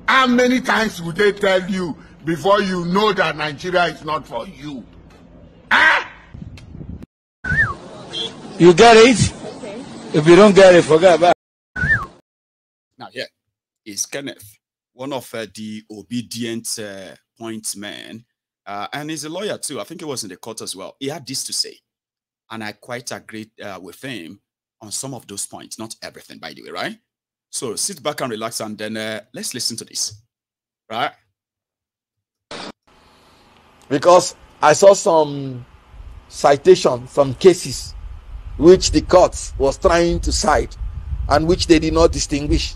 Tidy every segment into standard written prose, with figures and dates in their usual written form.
How many times would they tell you before you know that Nigeria is not for you? Ah! You get it? Okay. If you don't get it, forget about it. Now, here is Kenneth, one of the obedient point men, and he's a lawyer too. I think he was in the court as well. He had this to say, and I quite agreed with him on some of those points, not everything, by the way, right? So sit back and relax, and then let's listen to this, right? Because I saw some citations, some cases which the court was trying to cite and which they did not distinguish.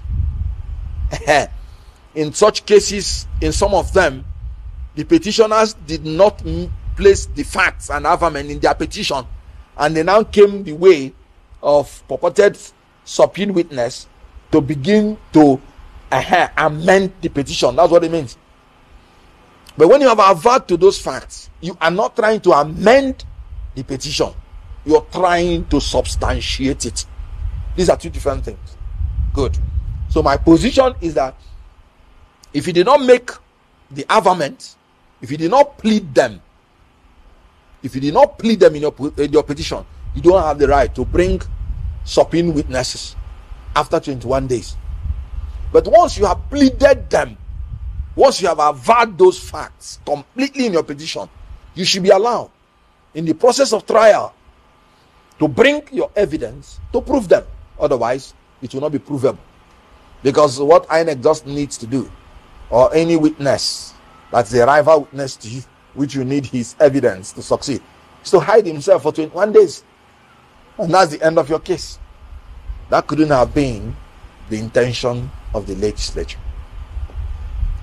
In such cases, in some of them, the petitioners did not place the facts and argument in their petition, and they now came the way of purported subpoena witness to begin to amend the petition. That's what it means. But when you have averted to those facts, you are not trying to amend the petition. You're trying to substantiate it. These are two different things. Good. So my position is that if you did not make the argument, if you did not plead them, in your petition, you don't have the right to bring subpoena witnesses after 21 days. But once you have pleaded them, once you have averred those facts completely in your petition, you should be allowed in the process of trial to bring your evidence to prove them. Otherwise, it will not be provable. Because what INEC just needs to do, or any witness that's a rival witness to you, which you need his evidence to succeed, is to hide himself for 21 days. And that's the end of your case. That couldn't have been the intention of the legislature.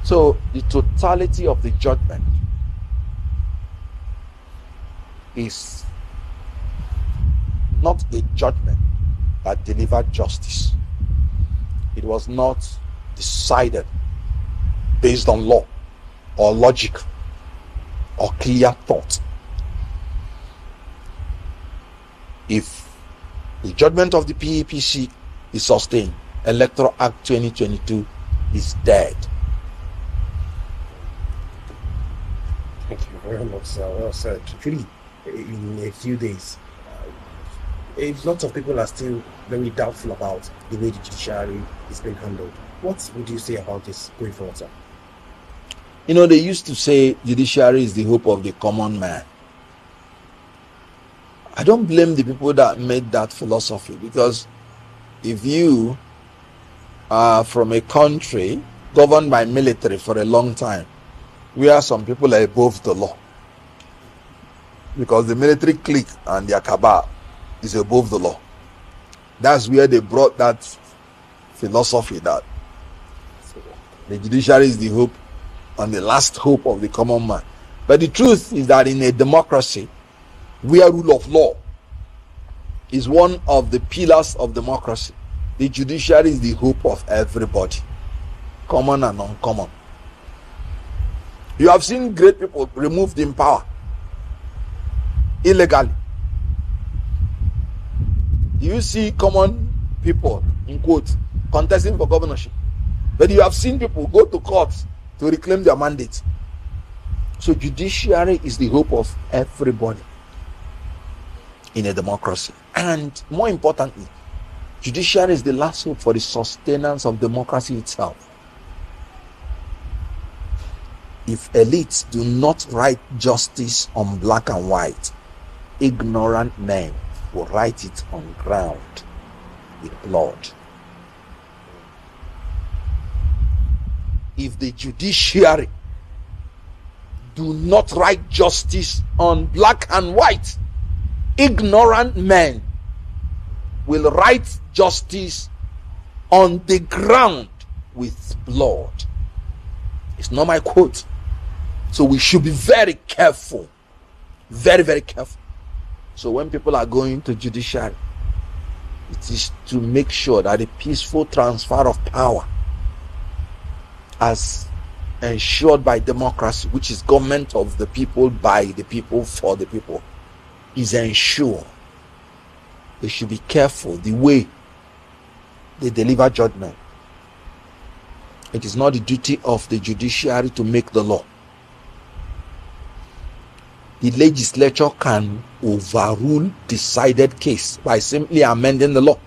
So the totality of the judgment is not a judgment that delivered justice. It was not decided based on law or logic or clear thought. If the judgment of the PEPC is sustained, Electoral Act 2022 is dead. Thank you very much, sir. Well said. Really, in a few days, lots of people are still very doubtful about the way the judiciary is being handled. What would you say about this going forward, sir? You know, they used to say judiciary is the hope of the common man. I don't blame the people that made that philosophy, because if you are from a country governed by military for a long time, where some people are above the law, because the military clique and their cabal is above the law, that's where they brought that philosophy that the judiciary is the hope and the last hope of the common man. But the truth is that in a democracy where rule of law is one of the pillars of democracy, the judiciary is the hope of everybody, common and uncommon. You have seen great people removed in power illegally. Do you see common people, in quotes, contesting for governorship? But you have seen people go to courts to reclaim their mandate. So judiciary is the hope of everybody in a democracy. And more importantly, judiciary is the last hope for the sustenance of democracy itself. If elites do not write justice on black and white, ignorant men will write it on ground with blood. If the judiciary do not write justice on black and white, ignorant men will write justice on the ground with blood. It's not my quote. So we should be very careful. Very, very careful. So when people are going to judiciary, it is to make sure that a peaceful transfer of power, as ensured by democracy, which is government of the people, by the people, for the people, is ensured. They should be careful the way they deliver judgment. It is not the duty of the judiciary to make the law. The legislature can overrule decided case by simply amending the law.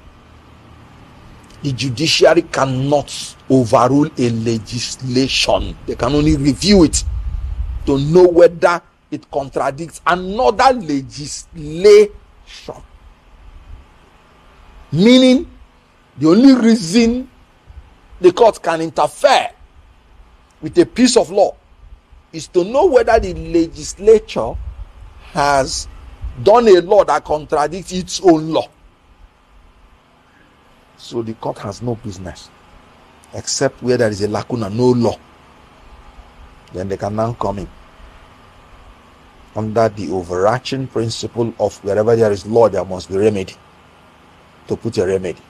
The judiciary cannot overrule a legislation. They can only review it to know whether it contradicts another legislation. Meaning, the only reason the court can interfere with a piece of law is to know whether the legislature has done a law that contradicts its own law. So the court has no business, except where there is a lacuna, no law. Then they can now come in under the overarching principle of wherever there is law, there must be remedy. To put a remedy,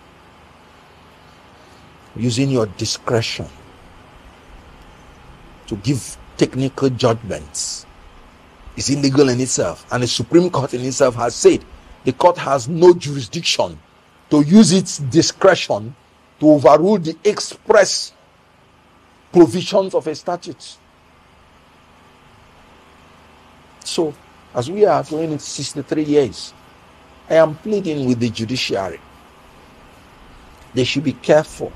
using your discretion to give technical judgments is illegal in itself, and the Supreme Court in itself has said the court has no jurisdiction to use its discretion to overrule the express provisions of a statute. So, as we are going into 63 years, I am pleading with the judiciary. They should be careful,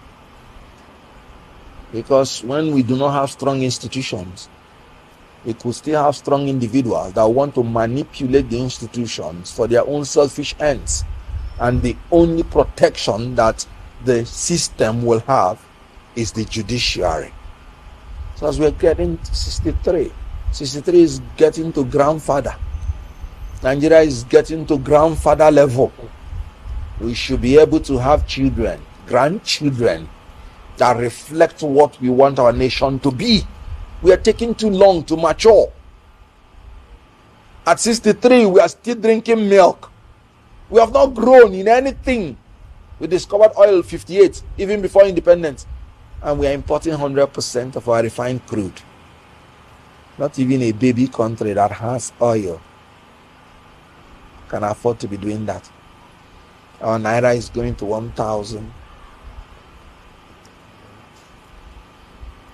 because when we do not have strong institutions, we could still have strong individuals that want to manipulate the institutions for their own selfish ends. And the only protection that the system will have is the judiciary. So as we're getting to 63 is getting to grandfather. Nigeria is getting to grandfather level. We should be able to have children, grandchildren, that reflect what we want our nation to be. We are taking too long to mature. At 63, we are still drinking milk. We have not grown in anything. We discovered oil 58, even before independence. And we are importing 100% of our refined crude. Not even a baby country that has oil can afford to be doing that. Our Naira is going to 1,000.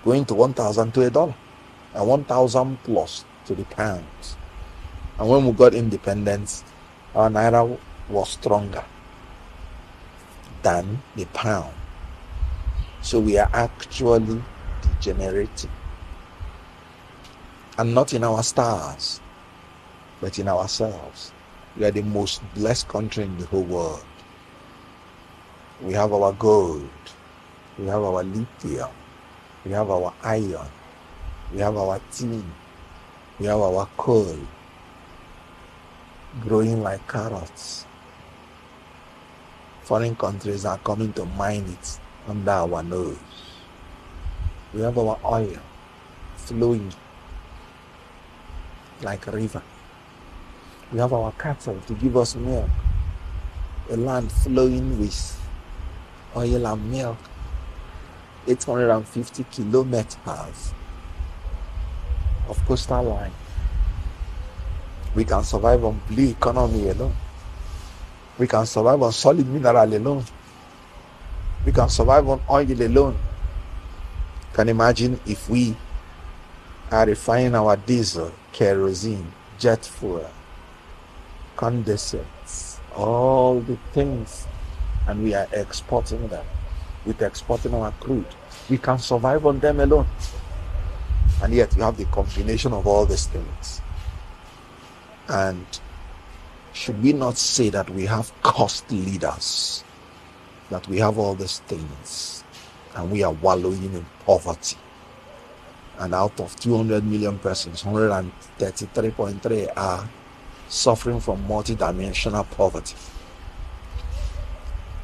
Going to 1,000 to $1. And 1,000 plus to the pounds. And when we got independence, our Naira was stronger than the pound. So we are actually degenerating. And not in our stars, but in ourselves. We are the most blessed country in the whole world. We have our gold. We have our lithium. We have our iron. We have our tin. We have our coal. Growing like carrots. Foreign countries are coming to mine it under our nose. We have our oil flowing like a river. We have our cattle to give us milk. A land flowing with oil and milk. 850 kilometers of coastal line. We can survive on blue economy alone. We can survive on solid mineral alone. We can survive on oil alone. Can you imagine if we are refining our diesel, kerosene, jet fuel, condensates, all the things, and we are exporting them. With exporting our crude, we can survive on them alone. And yet you have the combination of all these things. And should we not say that we have cost leaders, that we have all these things, and we are wallowing in poverty? And out of 200 million persons, 133.3 are suffering from multidimensional poverty.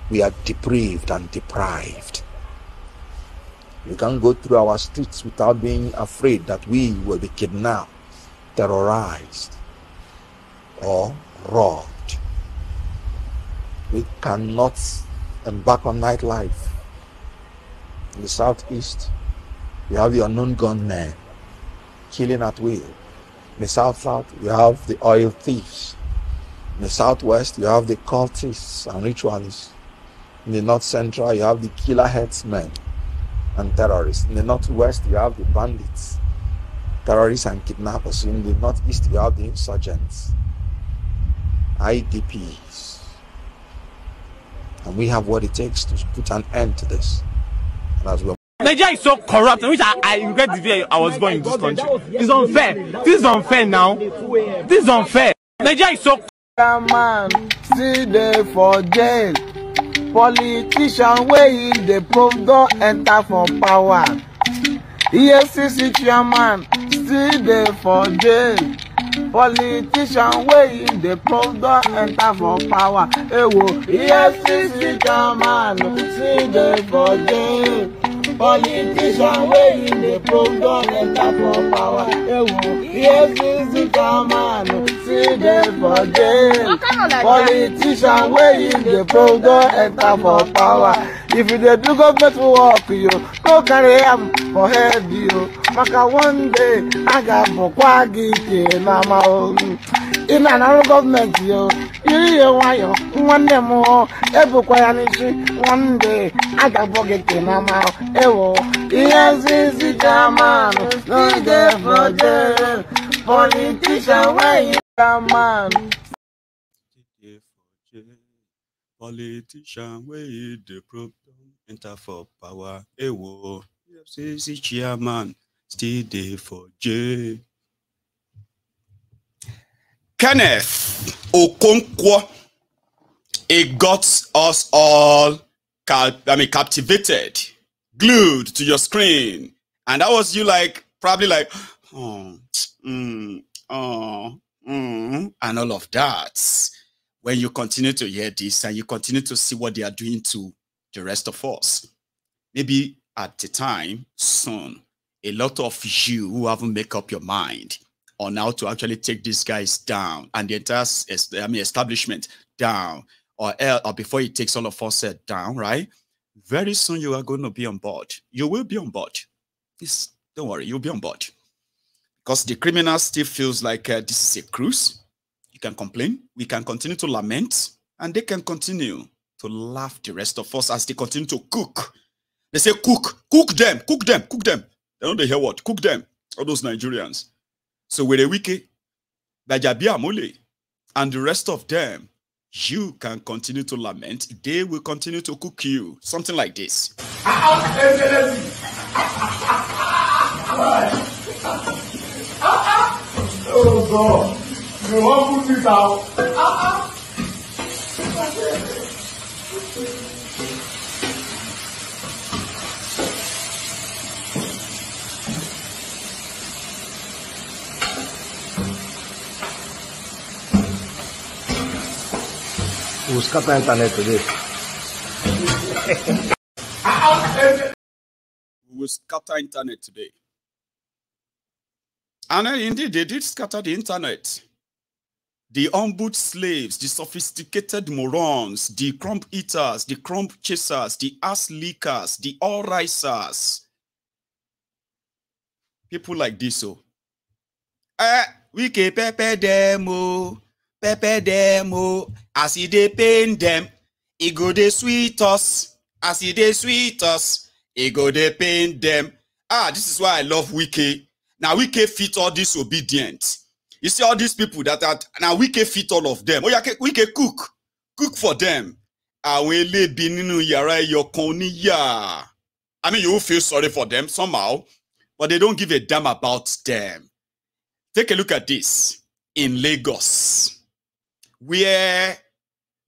We are depraved and deprived. We can't go through our streets without being afraid that we will be kidnapped, terrorized, or robbed. We cannot embark on nightlife. In the southeast, you have the unknown gunmen killing at will. In the south, you have the oil thieves. In the southwest, you have the cultists and ritualists. In the north central, you have the killer headsmen. and terrorists. In the northwest, you have the bandits, terrorists and kidnappers. In the northeast, you have the insurgents, IDPs. And we have what it takes to put an end to this. And as well, Nigeria is so corrupt, which I regret the day I was going in this country. It's unfair. This is unfair now. This is unfair. Nigeria is so man still there for jail. Politician wey in the probe don enter for power. EFCC chairman still there for jail. Politician wey in the probe don enter for power. Ewo EFCC chairman still there for jail. Politician wey in the probe don enter for power. Ewo EFCC chairman still there for jail. Politician wey in the probe don enter for power. If you dey do government work, you no carry am for head, you. Maka one day I got bokwa gike na ma o. In another government, you. Iri ye wayo, one day more. Ebukwa ya nishi, one day I got bokwa na ma o. Ewo, EFCC chairman, no dey for jail. Politician wey in chairman. Politician wey the probe enter for power. Ewo, EFCC chairman still there for jail. Kenneth Okonkwo, it got us all captivated, glued to your screen, and that was you like probably like and all of that. When you continue to hear this and you continue to see what they are doing to the rest of us, maybe at the time soon, a lot of you who haven't made up your mind on how to actually take these guys down and the entire establishment down, or before it takes all of us down, right? Very soon you are going to be on board. You will be on board. Don't worry, you'll be on board. Because the criminal still feels like this is a cruise. You can complain, we can continue to lament, and they can continue to laugh the rest of us as they continue to cook. They say cook them, cook them, cook them. They don't hear what? Cook them, all those Nigerians. So with a wiki, Bajabia Mole, and the rest of them, you can continue to lament. They will continue to cook you. Something like this. Oh God. You want to put it out? We'll scatter internet today. We will scatter internet today. And indeed, they did scatter the internet. The humbled slaves, the sophisticated morons, the crumb eaters, the crumb chasers, the ass leakers, the all-risers. People like this, oh. We can pepper them, oh. Pepper them, oh. As they pain them, it go they sweet us. As they sweet us, it go they pain them. This is why I love Wiki. Now Wiki fit all disobedient. You see all these people that are now Wiki fit all of them. Oh yeah, Wiki cook for them. I mean, you will feel sorry for them somehow, but they don't give a damn about them. Take a look at this in Lagos, where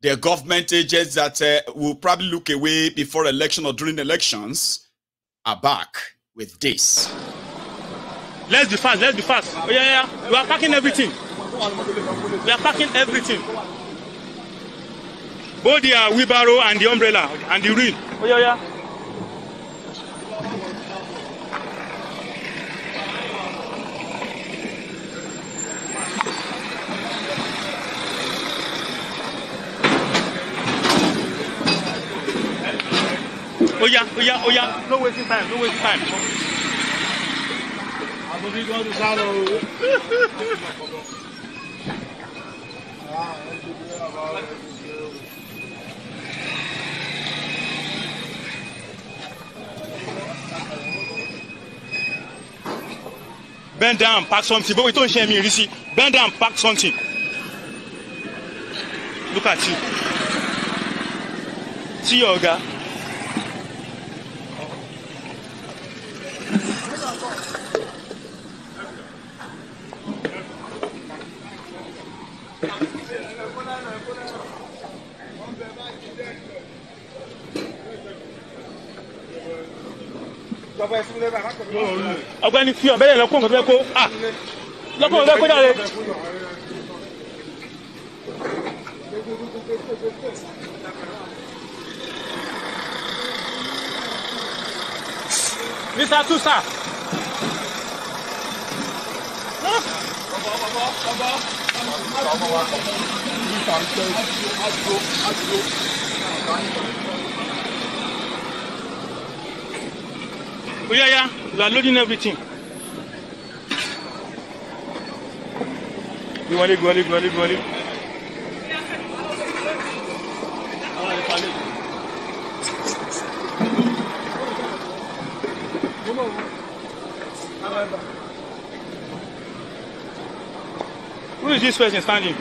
the government agents that will probably look away before election or during elections are back with this. Let's be fast, let's be fast. Oh, yeah. We are packing everything. We are packing everything. Both the wheelbarrow and the umbrella and the reel. Oh, yeah. Oh, yeah. No wasting time, no wasting time. Bend down, pack something. But we don't share me, you see. Bend down, pack something. Look at you. See your guy. Ọ̀gbẹ́ni fi ọ̀bẹ lẹ́kọ̀ọ́ nǹkan tó fẹ́ kó lọ́kọ̀ ọ̀bẹ kó jáde. Mr. Tusa. Oh yeah, you are loading everything. Go. Who is this person standing?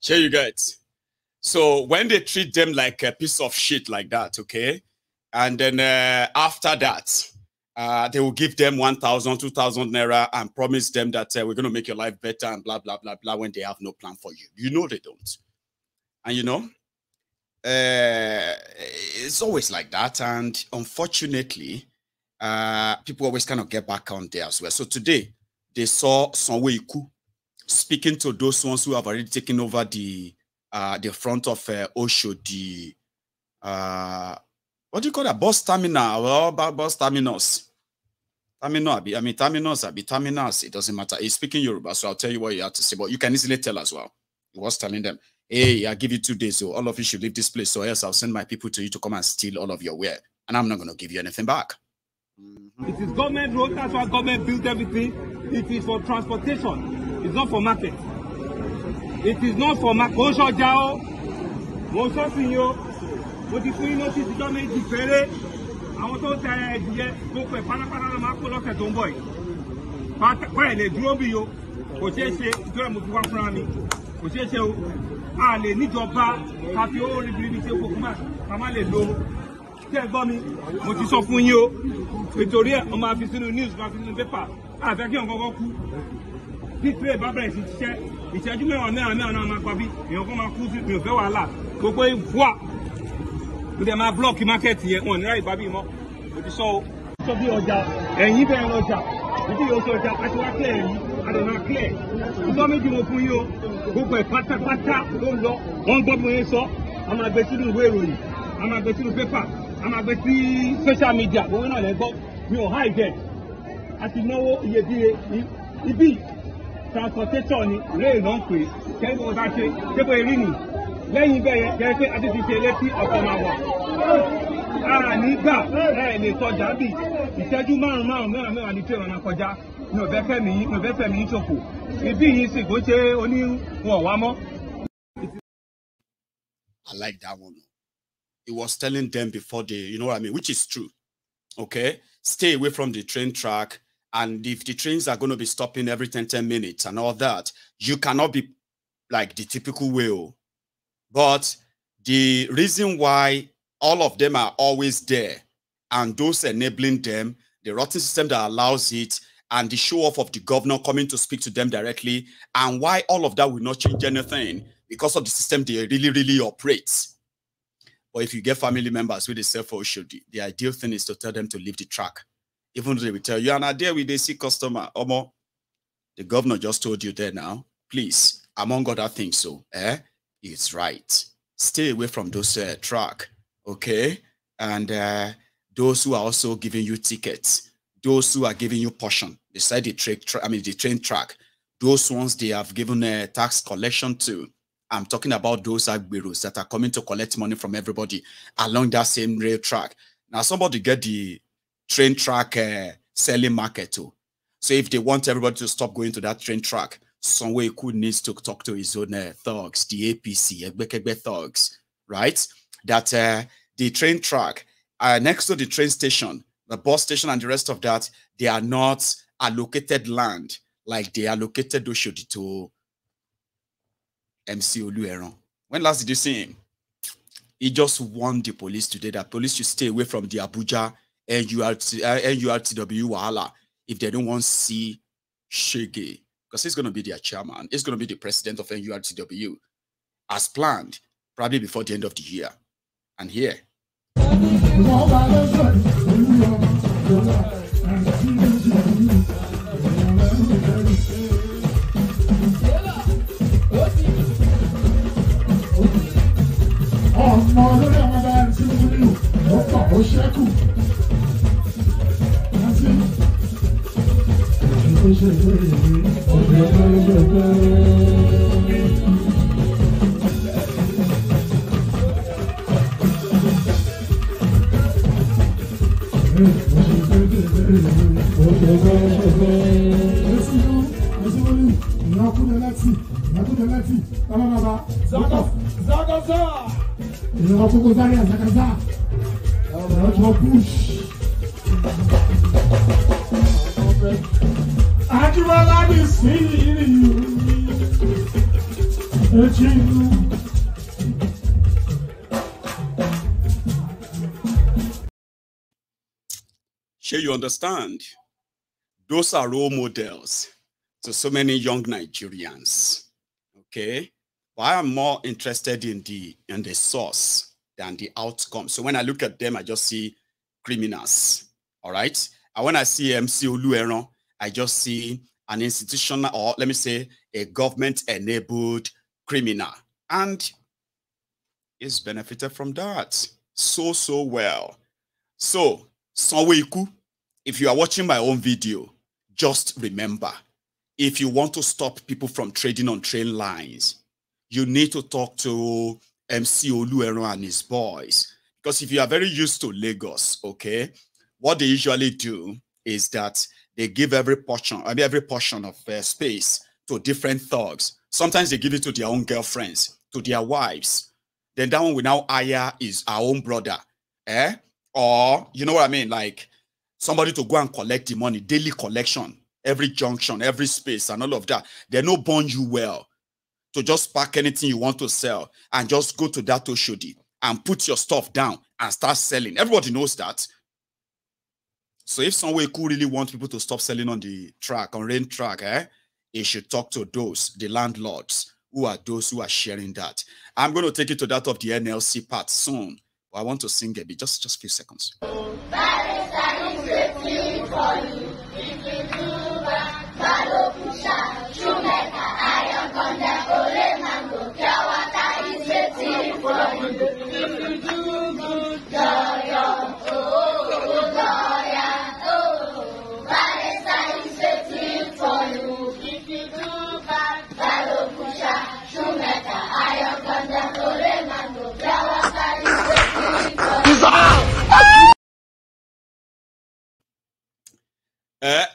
Here you guys. So when they treat them like a piece of shit like that, okay, and then after that, they will give them 1,000, 2,000 naira and promise them that we're going to make your life better and blah, blah, blah, blah, when they have no plan for you. You know they don't. And you know, it's always like that. And unfortunately, people always kind of get back on there as well. So today, they saw Sonweiku speaking to those ones who have already taken over the front of Osho, the what do you call that? Bus terminal, well, bus terminus. Terminus, it doesn't matter. He's speaking Yoruba, so I'll tell you what you have to say, but you can easily tell as well. He was telling them, hey, I'll give you 2 days, so all of you should leave this place, so else I'll send my people to you to come and steal all of your wear, and I'm not going to give you anything back. It is government road, that's why government built everything. It is for transportation. It's not for market. It is not for market. Notice the government is very. I want to tell you, go for Panapana Marco Locker Tomboy. Why they draw you? Which is a Mutua Frami. Which is a Ali Nijoba, Happy Old Liberty Pokuma, Amale Low. Tell Bommy, what is off when you? Victoria, on my news, my paper. I thank you on Goku. People Barbara is ìṣẹ́jú mẹ́wàá máa pa bí èèyàn kan máa kú sí mi ò fẹ́ wàhálà gbogbo ìfúà mo dẹ̀ máa blọ́ọ̀kì mákẹ́ẹ̀tì yẹn wọn ní ráì bábí mọ́ mo ti sọ o. sọ bí ọjà ẹ̀yìn bẹ̀rẹ̀ ọjà ìdí yóò sọ ọjà àti wá clear yìí àdọ̀nà clear ìsọ méjì mo fún yín o gbogbo ẹ̀ pátápátá ló ń lọ wọ́n gbọ́ bí wọ́n sọ a máa gbé sínú ìwé ìròyìn a máa gbé sínú pépà a máa gbé sí social media gbogbo náà lẹ́gbọ́ mi ò hide ẹ̀ àti náwó iyebíye ibi transportation ni rail náà ń pè kẹ́lí bó bá ṣe débò erí nì lẹ́yìn bẹ́ẹ̀ yẹn pé a ti fi ṣe létí ọ̀pọ̀ máa wà. a nígbà lè sọjà bì ìṣẹ́jú márùn-ún ní tí ìrànà kọjá mi ò fẹ́ fẹ̀mí yín ṣòfò ibi yìí sì kò ṣe oníwọ̀n wá mọ́. I like that one. He was telling them before they, you know what I mean, which is true. Okay, stay away from the train track. And if the trains are going to be stopping every 10 minutes and all that, you cannot be like the typical way. But the reason why all of them are always there and those enabling them, the rotten system that allows it, and the show off of the governor coming to speak to them directly, and why all of that will not change anything, because of the system they really operate. But if you get family members with the self should, the ideal thing is to tell them to leave the track. Even though they will tell you, and there with the see customer, Omo, the governor just told you there now, please, among other things, so it's right. Stay away from those track, okay? And those who are also giving you tickets, those who are giving you portion, beside the train track, those ones they have given a tax collection to. I'm talking about those agberos that are coming to collect money from everybody along that same rail track. Now somebody get the train track selling market too. So if they want everybody to stop going to that train track, somewhere he could needs to talk to his own thugs, the APC, Egbekegbe thugs, right? That the train track next to the train station, the bus station and the rest of that, they are not allocated land like they allocated Oshodi to MC Olueron. When last did you see him? He just warned the police today that police should stay away from the Abuja NURTW Wahala if they don't want to see Shege, because he's going to be their chairman. He's going to be the president of NURTW as planned, probably before the end of the year. And here. Sure, you understand? Those are role models to so many young Nigerians. Okay, but I am more interested in the source than the outcome. So when I look at them, I just see criminals. All right, and when I see MC Olueron, I just see an institutional, or let me say, a government-enabled criminal, and he's benefited from that so well. So, Sanwo-Iku, if you are watching my own video, just remember, if you want to stop people from trading on train lines, you need to talk to MC Olueron and his boys. Because if you are very used to Lagos, okay, what they usually do is that they give every portion of space to different thugs. Sometimes they give it to their own girlfriends, to their wives. Then that one we now hire is our own brother, or you know what I mean, like somebody to go and collect the money, daily collection, every junction, every space, and all of that. They no bond you well to just pack anything you want to sell and just go to that Oshodi and put your stuff down and start selling. Everybody knows that. So if some way could really want people to stop selling on the track, on rain track, you should talk to those, the landlords, who are those who are sharing that. I'm going to take you to that of the NLC part soon. But I want to sing a bit, just a few seconds.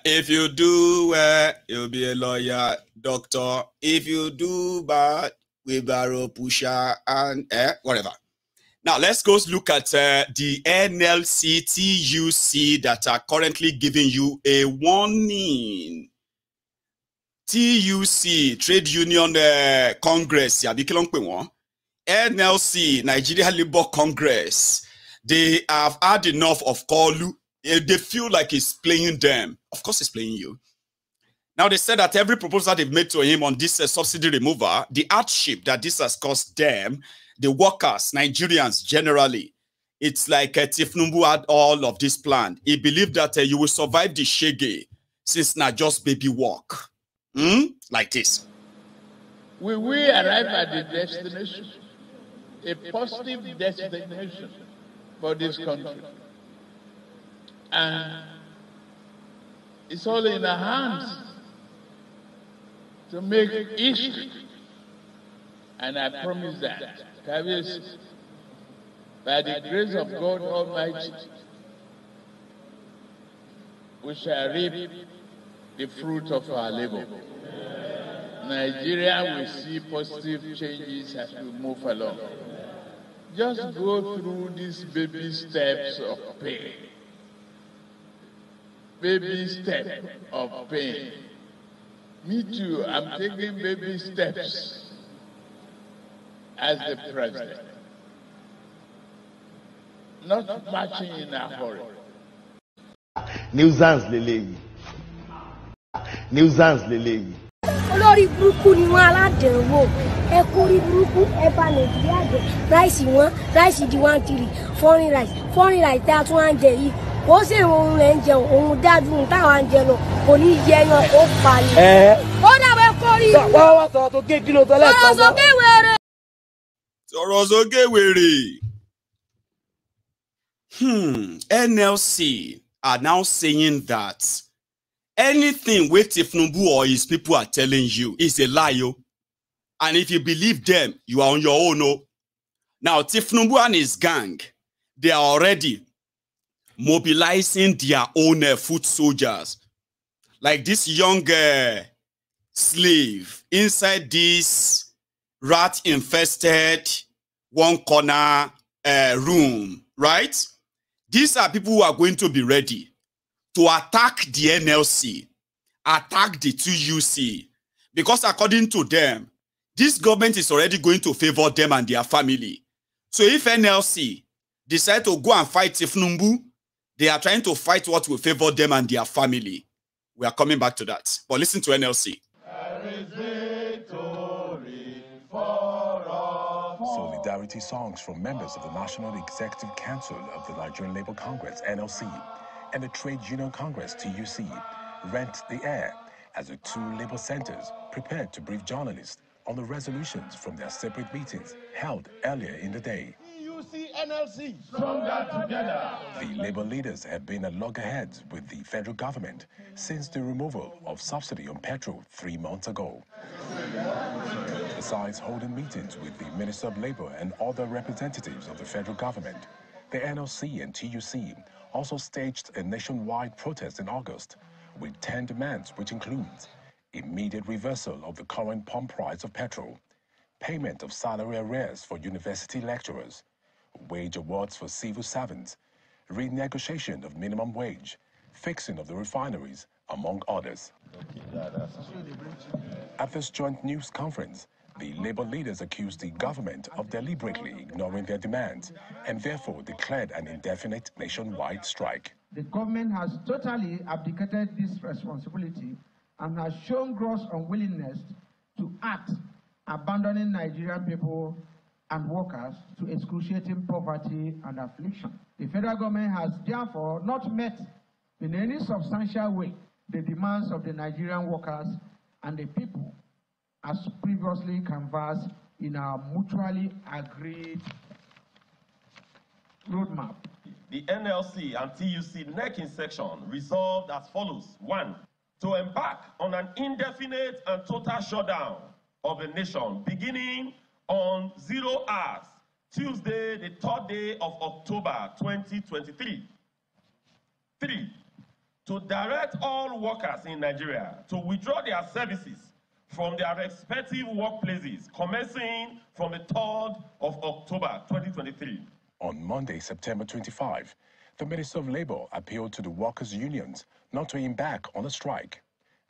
If you do well, you'll be a lawyer, doctor. If you do bad, wheelbarrow pusher, and whatever. Now, let's go look at the NLC, TUC that are currently giving you a warning. TUC, Trade Union Congress, NLC, Nigeria Labour Congress, they have had enough of Kolu. They feel like it's playing them. Of course, it's playing you. Now, they said that every proposal they've made to him on this subsidy removal, the hardship that this has caused them, the workers, Nigerians generally, it's like Tinubu had all of this planned. He believed that you will survive the shege since not just baby walk. Like this. Will we arrive at the destination? A positive destination for this country. And it's all in our hands to make history. And I promise that, by the grace of God Almighty, we shall reap the fruit of our labor. Nigeria will see positive changes as we move along. Just go through these baby steps of pain. Baby step of pain. Me too, I'm taking baby steps as the president. Not marching in a hurry. Nuisance leleyi. Nuisance leleyi. Olórí burúkú ni wọ́n aládẹ̀wò ẹ kórí burúkú ẹ bá Nàìjíríà jẹ ráìsì wọn ráìsì di 1-3 foreign rice tá a tún wá ń jẹ yìí kò sí òun rẹ̀ ń jẹ òun dájú táwọn ń jẹ lọ kò ní yẹ yan ó parí. Ó dàbẹ̀ kórí. Wọ́n sọ tó gé kìlọ̀ tọ́lẹ̀ kan. Sọ̀rọ̀ sókè wèrè. Sọ̀rọ̀ sókè wèrè. NLC are now saying that anything with Tinubu or his people are telling you is a lie. And if you believe them, you are on your own. Now, Tinubu and his gang, they are already mobilizing their own foot soldiers. Like this young slave inside this rat-infested one corner room, right? These are people who are going to be ready to attack the NLC, attack the 2UC, because according to them, this government is already going to favor them and their family. So if NLC decide to go and fight Tinubu, they are trying to fight what will favor them and their family. We are coming back to that. But listen to NLC. Solidarity songs from members of the National Executive Council of the Nigerian Labour Congress, NLC, and the Trade Union Congress, TUC, rent the air as the two labour centres prepared to brief journalists on the resolutions from their separate meetings held earlier in the day. NLC, stronger together. The labour leaders have been at loggerheads with the federal government since the removal of subsidy on petrol 3 months ago. Besides holding meetings with the Minister of Labour and other representatives of the federal government, the NLC and TUC also staged a nationwide protest in August with 10 demands, which includes immediate reversal of the current pump price of petrol, payment of salary arrears for university lecturers, wage awards for civil servants, renegotiation of minimum wage, fixing of the refineries, among others. At this joint news conference, the labour leaders accused the government of deliberately ignoring their demands and therefore declared an indefinite nationwide strike. The government has totally abdicated this responsibility and has shown gross unwillingness to act, abandoning Nigerian people and workers to excruciating poverty and affliction. The federal government has therefore not met in any substantial way the demands of the Nigerian workers and the people as previously canvassed in our mutually agreed roadmap. The NLC and TUC necking section resolved as follows. 1. To embark on an indefinite and total shutdown of the nation beginning on 0 hours, Tuesday, the 3rd day of October 2023. 3. To direct all workers in Nigeria to withdraw their services from their respective workplaces commencing from the 3rd of October 2023. On Monday, September 25, the Minister of Labour appealed to the workers' unions not to embark on a strike.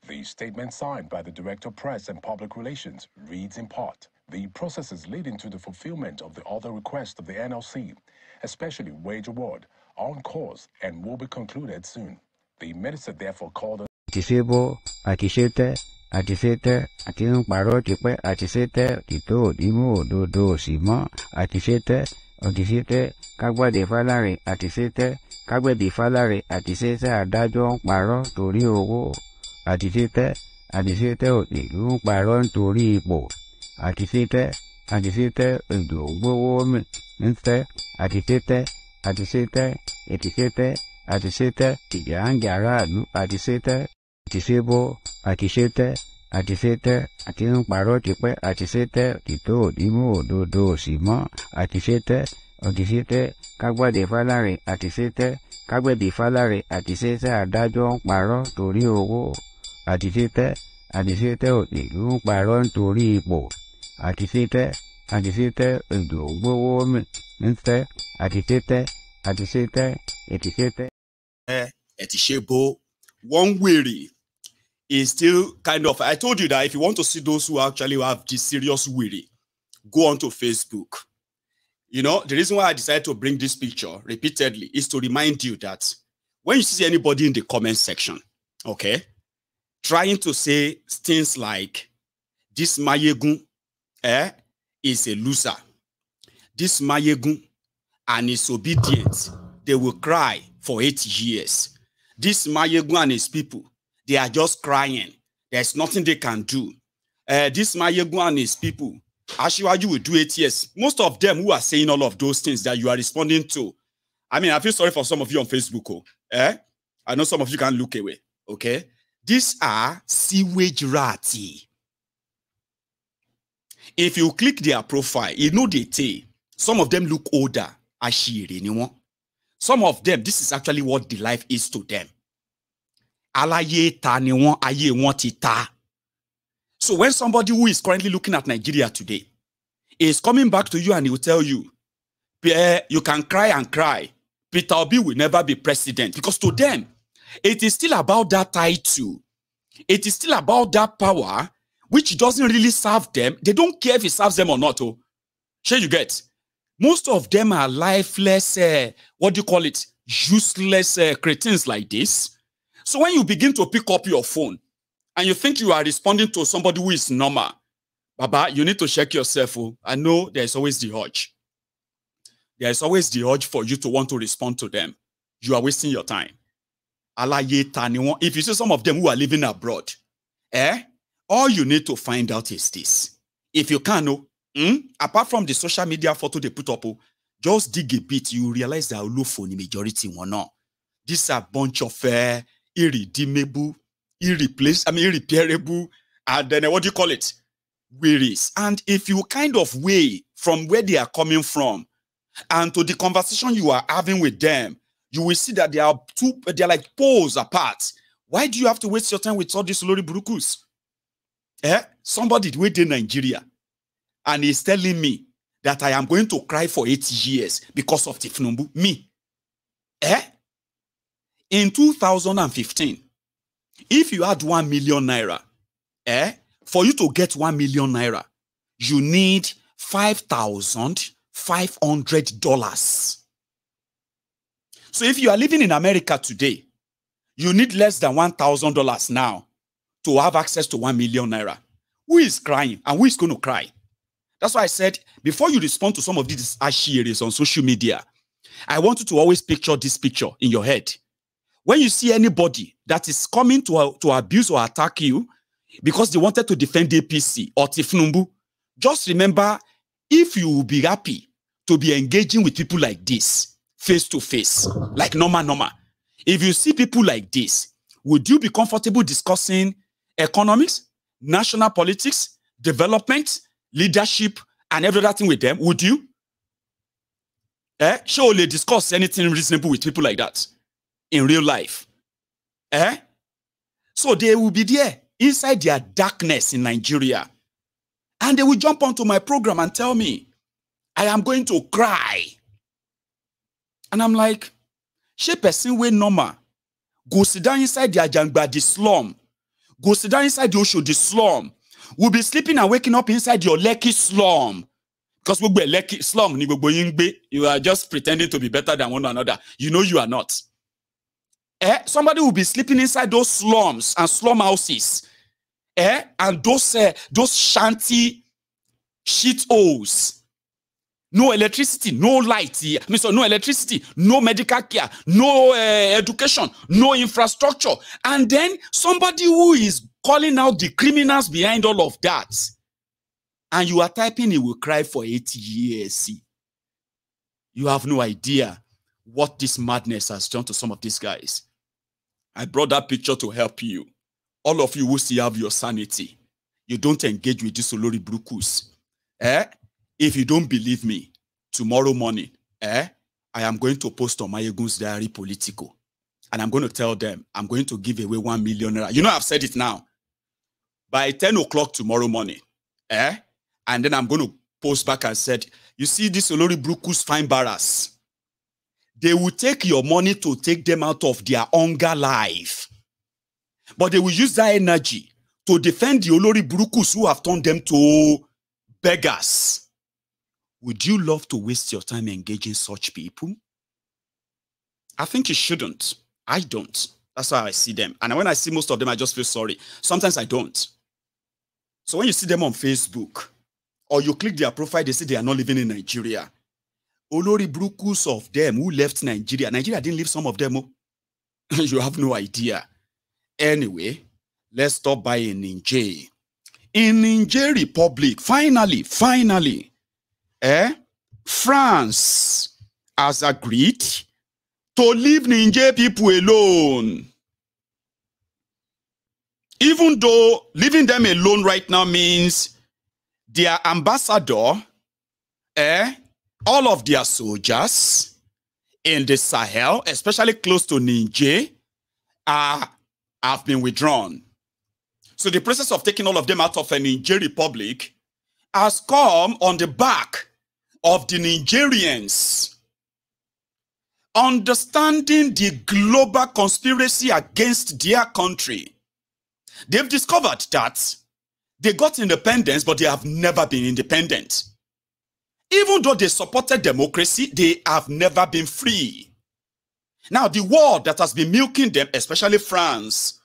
The statement signed by the Director of Press and Public Relations reads in part, the processes leading to the fulfillment of the other requests of the NLC, especially wage award, are on course and will be concluded soon. The Minister therefore called on Àtisebo, àtisétẹ́, àtisétẹ́, àti ń parọ́ tipẹ́, àtisétẹ́, òtítọ́ òdìmú òdodo òsì mọ́, àtisétẹ́, òtìsétẹ́, kágbọ́dé fáláre, àtisétẹ́, kágbẹ̀bí fáláre, àtisétẹ́ adájọ́ ń parọ́ torí owó, àtisétẹ́, àtisétẹ́ òtìlú ń parọ́ nítorí ipò, àtisétẹ́, àtisétẹ́ èdò gbówó mìíràn, àtisétẹ́, àtisétẹ́, ètìsétẹ́, àtisétẹ́, ìjàǹgà aráàlú, àtisétẹ́, àtisebo, àtisétẹ́, àtisétẹ́, àti ń parọ́ tipẹ́, àtisétẹ́, òtítọ́ òdìmú òdodo òsì mọ́, àtisétẹ́, òtìsétẹ́, kágbọ́dé fáláre, àtisétẹ́, kágbẹ̀bí fáláre, àtisétẹ́ adájọ́ ń parọ́ torí owó, àtisétẹ́, àtisétẹ́ òtìlú ń parọ́ nítorí ipò, àtisétẹ́, àtisétẹ́ èdò gbówó mìíràn, àtisétẹ́, àtisétẹ́, ètìsétẹ́. Etishebo, one weary is still kind of, I told you that if you want to see those who actually have this serious weary, go onto Facebook. You know, the reason why I decided to bring this picture repeatedly is to remind you that when you see anybody in the comment section, okay, trying to say things like, this Mayegun is a loser, this Mayegun and is obedient, they will cry for 8 years. This Mayegun and his people, they are just crying. There's nothing they can do. This Mayegun and his people, Ashiwaju will do 8 years. Most of them who are saying all of those things that you are responding to, I mean, I feel sorry for some of you on Facebook. I know some of you can't look away. Okay? These are sewage ratty. If you click their profile, you know they say, some of them look older. Ashiri, you know? Some of them, this is actually what the life is to them. Alaye ta ni won, aye won ti ta. So when somebody who is currently looking at Nigeria today is coming back to you and he will tell you, you can cry and cry, Peter Obi will never be president. Because to them, it is still about that title. It is still about that power, which doesn't really serve them. They don't care if it serves them or not. Oh, sure you get. Most of them are lifeless, what do you call it? Useless cretins like this. So when you begin to pick up your phone and you think you are responding to somebody who is normal, Baba, you need to check yourself. Oh. I know there's always the urge. There's always the urge for you to want to respond to them. You are wasting your time. If you see some of them who are living abroad, all you need to find out is this. If you can know, apart from the social media photo they put up, just dig a bit, you realize that the majority one not. These are a bunch of irredeemable, irreparable, and then what do you call it? Wearies. And if you kind of weigh from where they are coming from and to the conversation you are having with them, you will see that they are like poles apart. Why do you have to waste your time with all these lorry burukus? Somebody waiting in Nigeria and he's telling me that I am going to cry for 8 years because of Tinubu. Me. In 2015, if you had 1 million naira, for you to get 1 million naira, you need $5,500. So if you are living in America today, you need less than $1,000 now to have access to 1 million naira. Who is crying and who is going to cry? That's why I said, before you respond to some of these asheries on social media, I want you to always picture this picture in your head. When you see anybody that is coming to abuse or attack you because they wanted to defend APC or Tinubu, just remember, if you will be happy to be engaging with people like this, face to face, like normal, if you see people like this, would you be comfortable discussing economics, national politics, development, leadership, and every other thing with them? Would you? Surely discuss anything reasonable with people like that in real life. So they will be there inside their darkness in Nigeria. And they will jump onto my program and tell me, I am going to cry. And I'm like, she person way normal. Go sit down inside the Ajangba, the slum. Go sit down inside the Osho, the slum. We'll be sleeping and waking up inside your Lekki slum. Because we be Lekki slum, you are just pretending to be better than one another. You know you are not. Somebody will be sleeping inside those slums and slum houses. And those shanty shit holes. No electricity, no light. No electricity, no medical care, no education, no infrastructure. And then somebody who is calling out the criminals behind all of that. And you are typing, he will cry for 80 years. You have no idea what this madness has done to some of these guys. I brought that picture to help you. All of you who still have your sanity. You don't engage with these Olori Brukus. If you don't believe me, tomorrow morning, I am going to post on Mayegun's Diary Politico. And I'm going to tell them, I'm going to give away 1 million naira. You know, I've said it now. By 10 o'clock tomorrow morning, and then I'm going to post back and said, you see this Olori Brukus fine barras. They will take your money to take them out of their hunger life. But they will use that energy to defend the Olori Brukus who have turned them to beggars. Would you love to waste your time engaging such people? I think you shouldn't. I don't. That's how I see them. And when I see most of them, I just feel sorry. Sometimes I don't. So when you see them on Facebook, or you click their profile, they say they are not living in Nigeria. Olori Brukus of them who left Nigeria. Nigeria didn't leave some of them. Oh. You have no idea. Anyway, let's stop by in Niger. In Niger Republic, finally, France has agreed to leave Niger people alone. Even though leaving them alone right now means their ambassador, all of their soldiers in the Sahel, especially close to Niger, have been withdrawn. So the process of taking all of them out of a Niger Republic has come on the back of the Nigerians understanding the global conspiracy against their country. They've discovered that they got independence, but they have never been independent. Even though they supported democracy, they have never been free. Now, the world that has been milking them, especially France,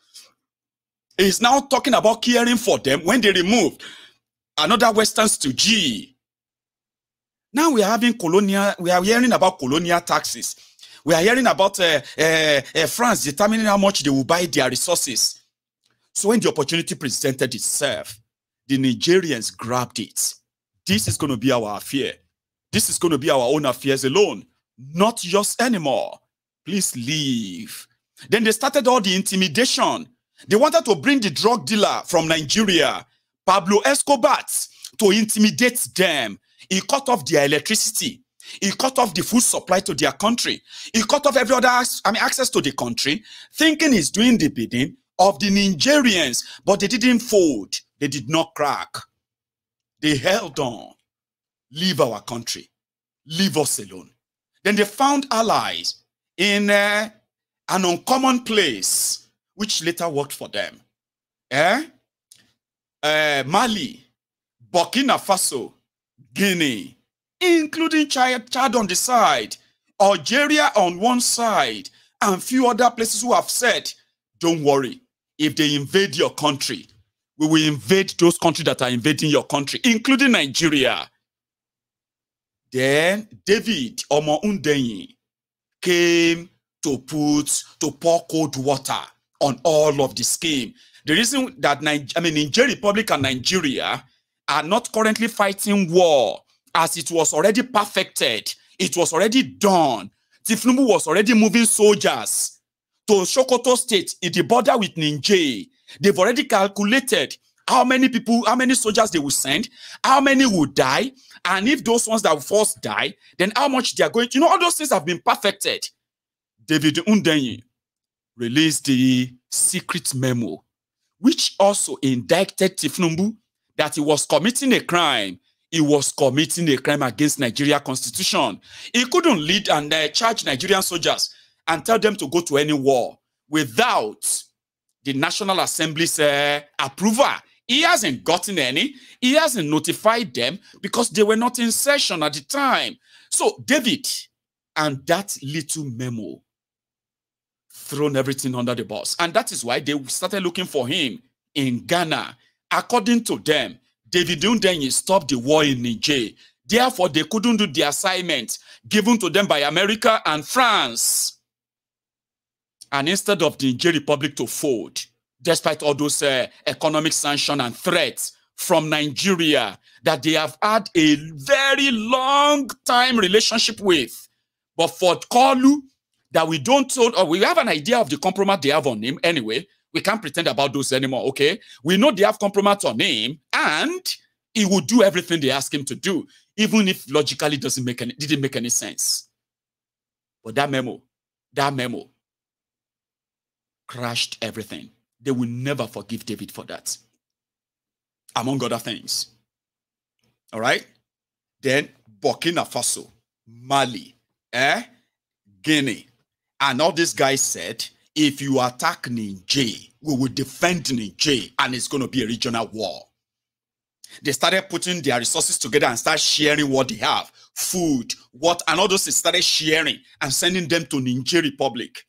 is now talking about caring for them when they removed another Western stooge. Now we are having we are hearing about colonial taxes. We are hearing about France determining how much they will buy their resources. So when the opportunity presented itself, the Nigerians grabbed it. This is going to be our affair. This is going to be our own affairs alone, not yours anymore. Please leave. Then they started all the intimidation. They wanted to bring the drug dealer from Nigeria, Pablo Escobar, to intimidate them. He cut off their electricity. He cut off the food supply to their country. He cut off every other access to the country, thinking he's doing the bidding of the Nigerians, but they didn't fold. They did not crack. They held on. Leave our country. Leave us alone. Then they found allies in an uncommon place, which later worked for them. Mali, Burkina Faso, Guinea, including Chad on the side, Algeria on one side, and few other places who have said, don't worry, if they invade your country, we will invade those countries that are invading your country, including Nigeria. Then David Omo Undenyi came to pour cold water on all of the scheme. The reason that Niger Republic and Nigeria are not currently fighting war, as it was already perfected, it was already done. Tinubu was already moving soldiers to Sokoto State in the border with Niger. They've already calculated how many people, how many soldiers they will send, how many will die, and if those ones that will first die, then how much they are going to, you know, all those things have been perfected. David Undenyi released the secret memo, which also indicted Tinubu that he was committing a crime. He was committing a crime against Nigeria Constitution. He couldn't lead and charge Nigerian soldiers and tell them to go to any war without the National Assembly's approval. He hasn't gotten any. He hasn't notified them because they were not in session at the time. So David and that little memo thrown everything under the bus. And that is why they started looking for him in Ghana. According to them, David Undenyi stopped the war in Niger. Therefore, they couldn't do the assignment given to them by America and France. And instead of the Niger Republic to fold, despite all those economic sanctions and threats from Nigeria that they have had a very long time relationship with, but for Kolu, that we don't know, or we have an idea of the compromise they have on him anyway. We can't pretend about those anymore, okay? We know they have compromise on him, and he will do everything they ask him to do, even if logically didn't make any sense. But that memo crashed everything. They will never forgive David for that, among other things. All right? Then Burkina Faso, Mali, Guinea, and all these guys said, if you attack Niger, we will defend Niger, and it's going to be a regional war. They started putting their resources together and start sharing what they have, food, what, and all those they started sharing and sending them to Niger Republic.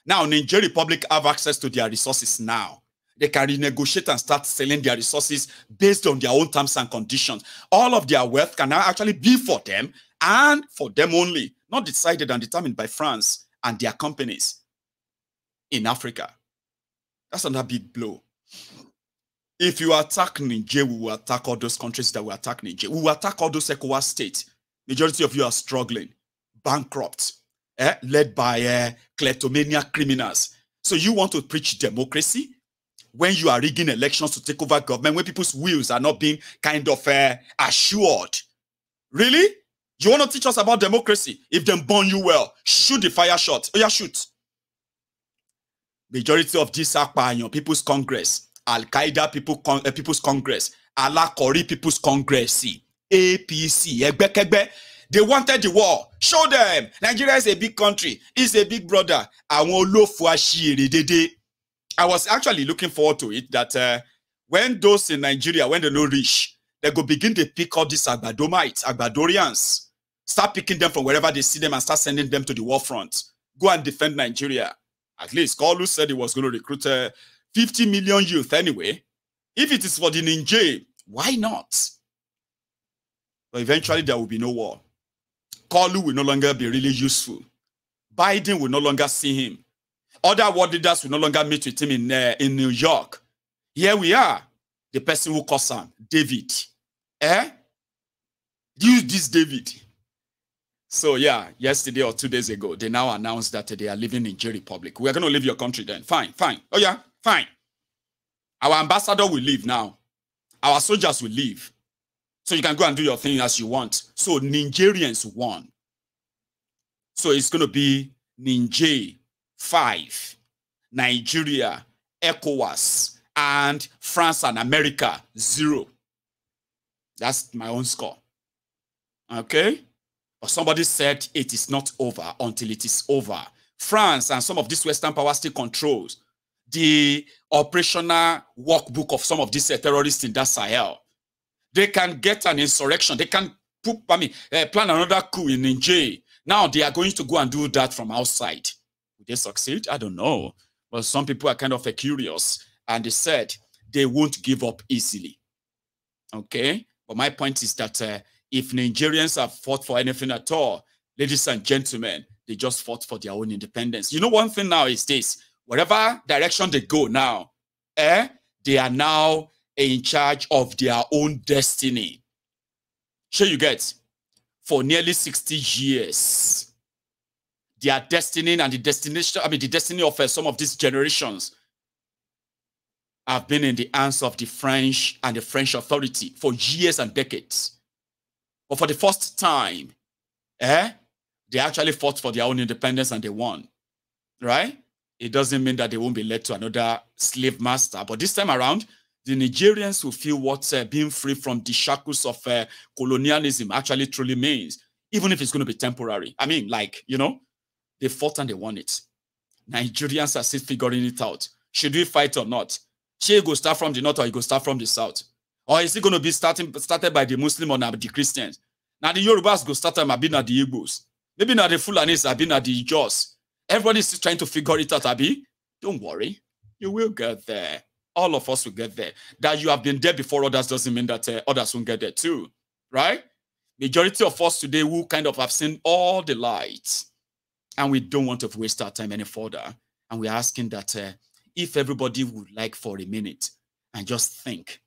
Now, Niger Republic have access to their resources now. They can renegotiate and start selling their resources based on their own terms and conditions. All of their wealth can now actually be for them and for them only, not decided and determined by France and their companies in Africa. That's another big blow. If you attack Niger, we will attack all those countries that will attack Niger. We will attack all those ECOWAS states. Majority of you are struggling, bankrupt, led by kleptomania criminals. So you want to preach democracy when you are rigging elections to take over government, when people's wills are not being kind of assured. Really? You want to teach us about democracy? If them burn you well, shoot the fire shot. Oh yeah, shoot. Majority of this Akpanyo People's Congress, Al-Qaeda People's Congress, Alakori People's Congress, APC, Egbekegbe, they wanted the war. Show them. Nigeria is a big country. It's a big brother. I was actually looking forward to it that when those in Nigeria, when they no reach, they go begin to pick all these Agbadomites, Agbadorians, start picking them from wherever they see them and start sending them to the war front. Go and defend Nigeria. At least Kolu said he was going to recruit 50 million youth anyway. If it is for the Niger, why not? But eventually there will be no war. Kolu will no longer be really useful. Biden will no longer see him. Other world leaders will no longer meet with him in New York. Here we are. The person who calls him David. Use this David. So yeah, yesterday or 2 days ago, they now announced that they are leaving Niger Republic. We are going to leave your country then. Fine, fine. Oh yeah, fine. Our ambassador will leave now. Our soldiers will leave. So you can go and do your thing as you want. So Nigerians won. So it's going to be Niger 5, Nigeria, ECOWAS, and France and America 0. That's my own score. Okay? But somebody said it is not over until it is over. France and some of these Western powers still controls the operational workbook of some of these terrorists in that Sahel. They can get an insurrection. They can plan another coup in Niger. Now they are going to go and do that from outside. Will they succeed? I don't know. But some people are kind of curious. And they said they won't give up easily. Okay? But my point is that if Nigerians have fought for anything at all, ladies and gentlemen, they just fought for their own independence. You know, one thing now is this. Whatever direction they go now, they are now in charge of their own destiny. Sure you get? For nearly 60 years, their destiny and the destination, the destiny of some of these generations have been in the hands of the French and the French authority for years and decades. But for the first time, they actually fought for their own independence and they won, right? It doesn't mean that they won't be led to another slave master. But this time around, the Nigerians will feel what being free from the shackles of colonialism actually truly means, even if it's going to be temporary. I mean, like, you know, they fought and they won it. Nigerians are still figuring it out. Should we fight or not? Should you go start from the north or you go start from the south? Or is it going to be started by the Muslim or the Christians? Now the Yorubas go start maybe not the Igbos. Maybe not the Fulanis, maybe not the Jaws. Everybody's still trying to figure it out, Abi. Don't worry. You will get there. All of us will get there. That you have been there before others doesn't mean that others won't get there too. Right? Majority of us today who kind of have seen all the lights. And we don't want to waste our time any further. And we're asking that if everybody would like for a minute and just think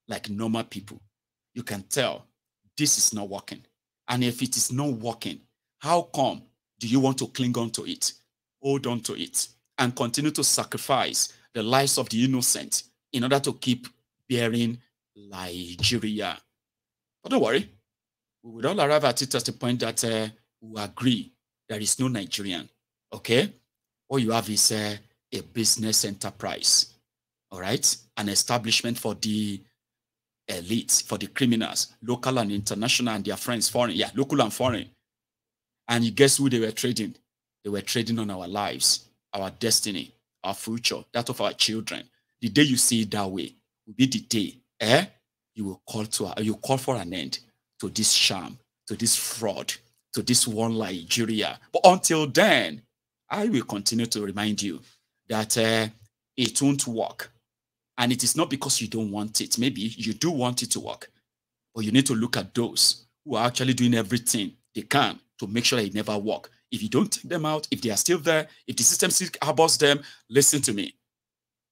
like normal people, you can tell this is not working. And if it is not working, how come do you want to cling on to it? Hold on to it and continue to sacrifice the lives of the innocent in order to keep bearing Nigeria. But don't worry, we will all arrive at it at the point that we agree there is no Nigerian, okay? All you have is a business enterprise, all right? An establishment for the elites, for the criminals, local and international, and their friends, foreign, yeah, local and foreign. And you guess who they were trading? They were trading on our lives, our destiny, our future, that of our children. The day you see it that way will be the day, you will call for an end to this sham, to this fraud, to this one Nigeria. But until then, I will continue to remind you that it won't work. And it is not because you don't want it. Maybe you do want it to work, but you need to look at those who are actually doing everything they can to make sure that it never works. If you don't take them out, if they are still there, if the system still harbors them, listen to me.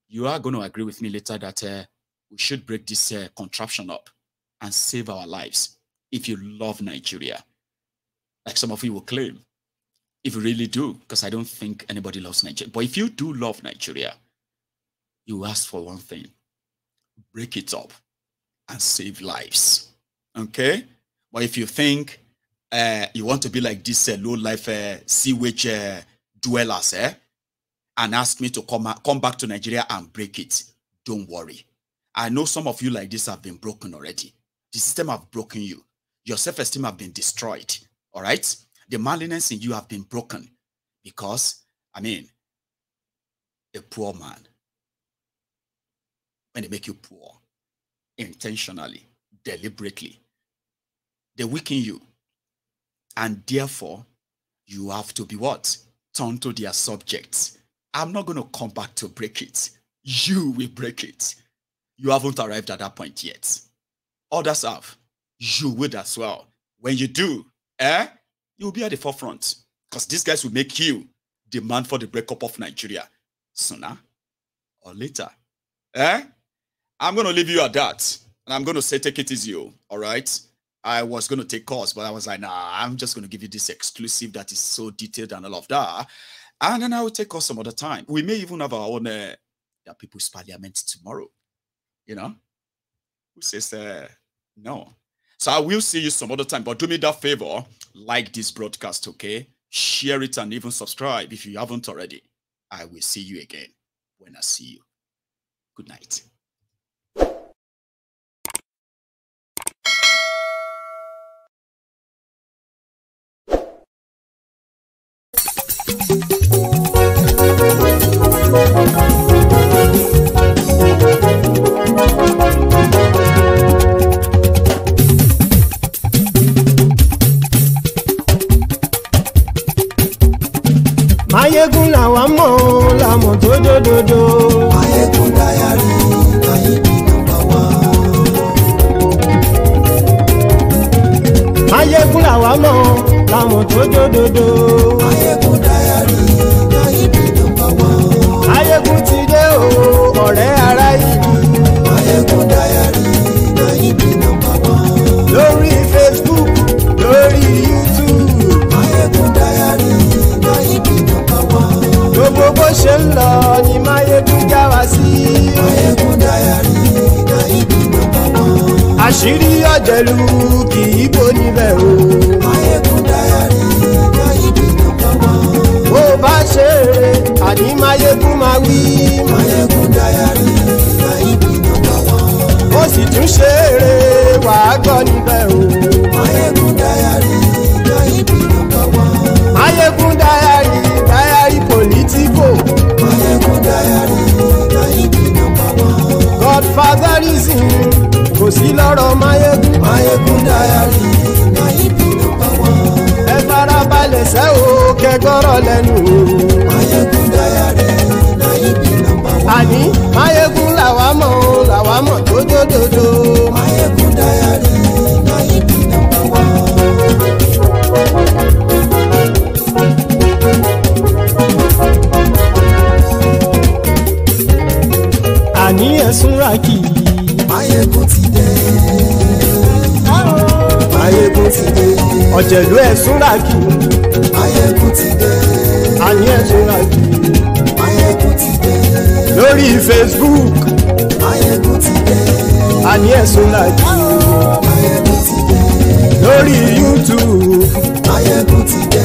You are going to agree with me later that we should break this contraption up and save our lives if you love Nigeria. Like some of you will claim. If you really do, because I don't think anybody loves Nigeria. But if you do love Nigeria, you ask for one thing. Break it up and save lives. Okay? But if you think you want to be like this low-life sewage dwellers, and ask me to come back to Nigeria and break it, don't worry. I know some of you like this have been broken already. The system have broken you. Your self-esteem have been destroyed. All right? The manliness in you have been broken because, I mean, a poor man, when they make you poor, intentionally, deliberately, they weaken you. And therefore, you have to be what? Turned to their subjects. I'm not going to come back to break it. You will break it. You haven't arrived at that point yet. Others have. You will as well. When you do, you'll be at the forefront. Because these guys will make you demand for the breakup of Nigeria sooner or later. I'm going to leave you at that. And I'm going to say, take it easy, all right? I was going to take calls, but I was like, nah, I'm just going to give you this exclusive that is so detailed and all of that. And then I will take calls some other time. We may even have our own People's Parliament tomorrow. You know? Who says no? So I will see you some other time, but do me that favor, like this broadcast, okay? Share it and even subscribe if you haven't already. I will see you again when I see you. Good night. Mayegun làwa mọ̀ làmọ̀ tó dòdòdò. Mayegun Diary Nayibi #1. Mayegun làwa mọ̀ làmọ̀ tó dòdòdò. Mayegun Diary Nayibi #1. Mayegun ti dé o ọ̀rẹ́ ara yìí. Mayegun Diary Nayibi #1. Lórí Facebook, lórí YouTube. Mayegun Diary Nayibi #1. Gbogbo bó ṣe ń lọ ni Mayegun já wa sí. Mayegun Diary Nayibi #1. Àṣírí ọ̀jẹ̀lú kì í bò níbẹ̀ o. Mayegun Diary Nayibi #1. Bó bá ṣe eré àní Mayegun máa wí. Mayegun Diary Nayibi #1. Ó sì tún ṣe eré wàá gbọ́ níbẹ̀ o. Mayegun Diary Nayibi #1. Mayegun Diary politico. Mayegun Diary Nayibi #1. Godfatherism kò sí lọ́rọ̀ Mayegun. Mayegun Diary Nayibi #1. Ẹ farabalẹ̀ sẹ́ o kẹ́ kẹgbọ́rọ̀ lẹ́nu o. Mayegun Diary na him be number one. Àní Mayegun làwa mọ̀ o làwa mọ̀ tó dòdòdò. Mayegun Diary na him be number one. Àní ẹ̀sùn ràkì. Mayegun ti dé. Mayegun ti dé. Ọ̀jẹ̀lú ẹ̀sùn ràkì. Mayegun ti dé. Àní ẹ̀sùn ràkì. Mayegun ti dé. Lórí Facebook. Mayegun ti dé. Àní ẹ̀sùn ràkì. Mayegun ti dé. Lórí YouTube. Mayegun ti dé.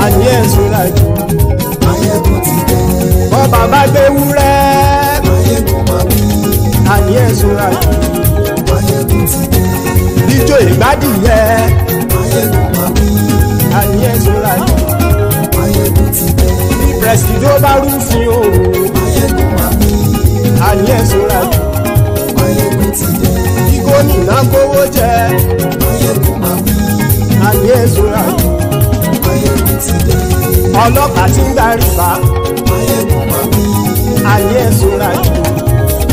Àní ẹ̀sùn ràkì. Mayegun ti dé. Bọ́ bàbá gbé wúrẹ́. Mayegun máa wí. Àní ẹ̀sùn ràkì. Mayegun ti dé. Ijó ìgbádìyẹ. Mayegun máa wí. Àní ẹ̀sùn ràkì. Mayegun ti dé. Presido bá rúfin o. Mayegun máa wí. Àní ẹ̀sùn ràkì. Mayegun ti dé. Kí gómìnà kówó jẹ. Mayegun máa wí. Àní ẹ̀sùn ràkì. Mayegun ti dé. Ọlọ́pàá tí ń darí bá. Mayegun máa wí. Àní ẹ̀sùn ràkì.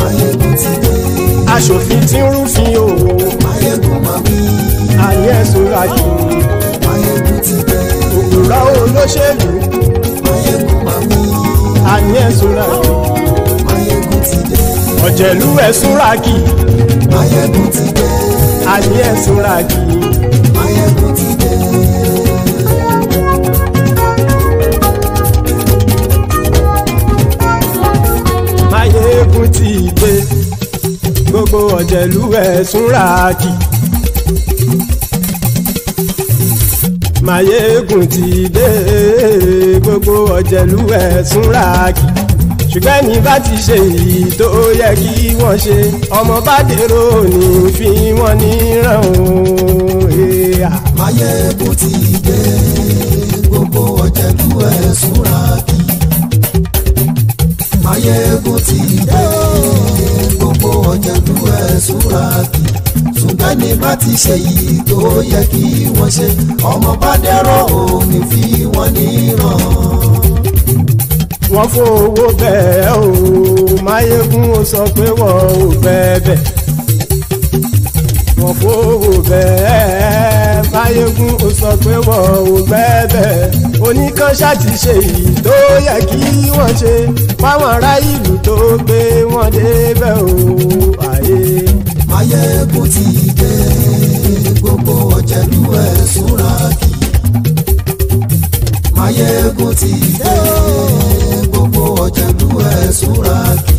Mayegun ti dé. Aṣòfin tí ń rúfin o. Mayegun máa wí. Àní ẹ̀sùn ràkì. Mayegun ti dé. Òpùrọ́ olóṣèlú. Mayegun máa wí. Àní ẹ̀sùn ràkì. Mayegun ti dé. Ọ̀jẹ̀lú ẹ̀sùn ràkì. Mayegun ti dé. Àní ẹ̀sùn ràkì. Mayegun ti dé. Mayegun ti dé. Gbogbo ọ̀jẹ̀lú ẹ̀sùn ràkì. Mayegun ti dé. Gbogbo ọ̀jẹ̀lú ẹ̀sùn ràkì. Ṣùgbọ́n ní bá ti ṣe èyí tó yẹ kí wọ́n ṣe, ọmọ bá dèrò ní fi wọ́n níran o. Mayegun ti dé. Gbogbo ọ̀jẹ̀lú ẹ̀sùn ràkì. Mayegun ti dé. Gbogbo ọ̀jẹ̀lú ẹ̀sùn ràkì. Ṣùgbọ́n ní bá ti ṣe èyí tó yẹ kí wọ́n ṣe, ọmọ bá dèrò ní fi wọ́n níran. Wọ́n fowó bẹ́ẹ̀ o. Mayegun ó sọ pé wọ́n ò bẹ́ẹ̀. Wọ́n fowó bẹ́ẹ̀. Mayegun ó sọ pé wọ́n ò bẹ́ẹ̀. Oníkanṣá ti ṣe èyí tó yẹ kí wọ́n ṣe fáwọn ará ìlú tó gbé wọn débẹ̀ o. Àyè. Mayegun ti dé. Gbogbo ọ̀jẹ̀lú ẹ̀sùn ràkì. Mayegun ti dé. Gbogbo ọ̀jẹ̀lú ẹ̀sùn ràkì.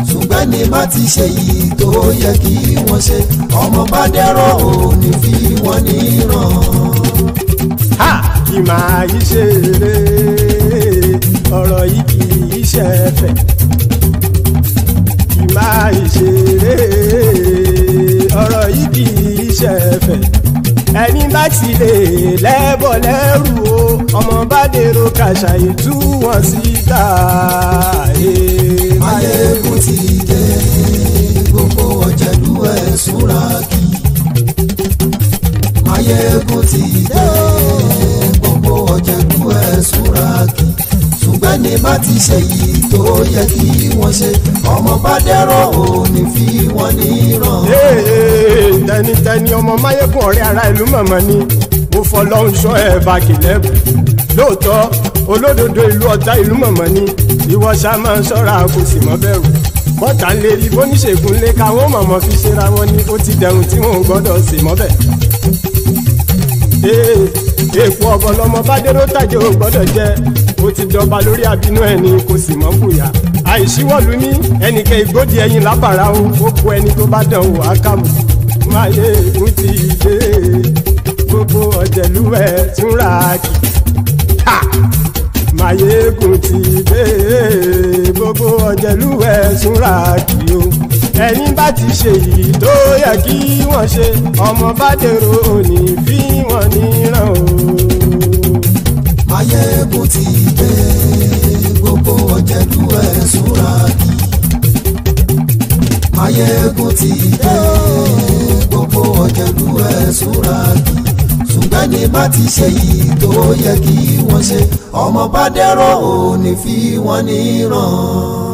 Ṣùgbọ́n ní bá ti ṣe yìí tó yẹ kí wọ́n ṣe, ọmọ bá dẹ́rọ̀ ò ní fi wọ́n níran. Ha! Kì máa yí ṣe eré, ọ̀rọ̀ yìí kì í ṣe ẹ̀fẹ̀. Kì máa yí ṣe eré, ọ̀rọ̀ yìí kì í ṣe ẹ̀fẹ̀. Ẹni bá ti lè lẹ́bọ̀ lẹ́rù o, ọmọ bá dèrò kàṣàyè tú wọn síta. Mayegun ti dé. Gbogbo ọ̀jẹ̀lú ẹ̀sùn ràkì. Mayegun ti dé. Gbogbo ọ̀jẹ̀lú ẹ̀sùn ràkì. Ṣùgbọ́n ní bá ti ṣe yìí tó yẹ kí wọ́n ṣe, ọmọ bá dẹ́rọ̀ ò ní fi wọ́n níran. Tẹnitẹni ọmọ Mayegun ọ̀rẹ́ ara ìlú mọ̀mọ́ ni mo fọlọ́run ṣọ́ ẹ̀ bá kìlẹ́bù. Lóòótọ́ olódodo ìlú ọ̀tá ìlú mọ̀mọ́ ni ìwọ ṣá máa ń ṣọ́ra kò sì mọ́ bẹ̀rù. Bọ́tà ń lè rí bóníṣègùn lé káwọn mọ̀mọ́ fi ṣera wọn ni ó ti dẹrùn tí wọn ò gbọ́dọ̀ sì mọ́ bẹ̀. Èèpo ọ̀bọ lọmọ bá dérò tàjẹ́ ò gbọ́dọ̀ jẹ́, ó ti jọba lórí àbínú ẹni kò sì mọ́ fòyà. Àìsíwọ́lu ní ẹnìkẹ́ ìgbódì ẹyin lábàrá o, ó kó ẹni tó bá dán wò á kàmù. Mayegun ti dé. Gbogbo ọ̀jẹ̀lú ẹ̀sùn ràkì. Mayegun ti dé. Gbogbo ọ̀jẹ̀lú ẹ̀sùn ràkì o. Ẹni bá ti ṣe yìí tó yẹ kí wọ́n ṣe, ọmọ bá dèrò òní fi wọ́n níran o. Mayegun ti dé. Gbogbo ọ̀jẹ̀lú ẹ̀sùn ràkì. Mayegun ti dé. Gbogbo ọ̀jẹ̀lú ẹ̀sùn ràkì. ṣùgbọ́n ní má ti ṣe yìí tó yẹ kí wọ́n ṣe ọmọ bá dẹ́rọ̀ ò ní fi wọ́n níran.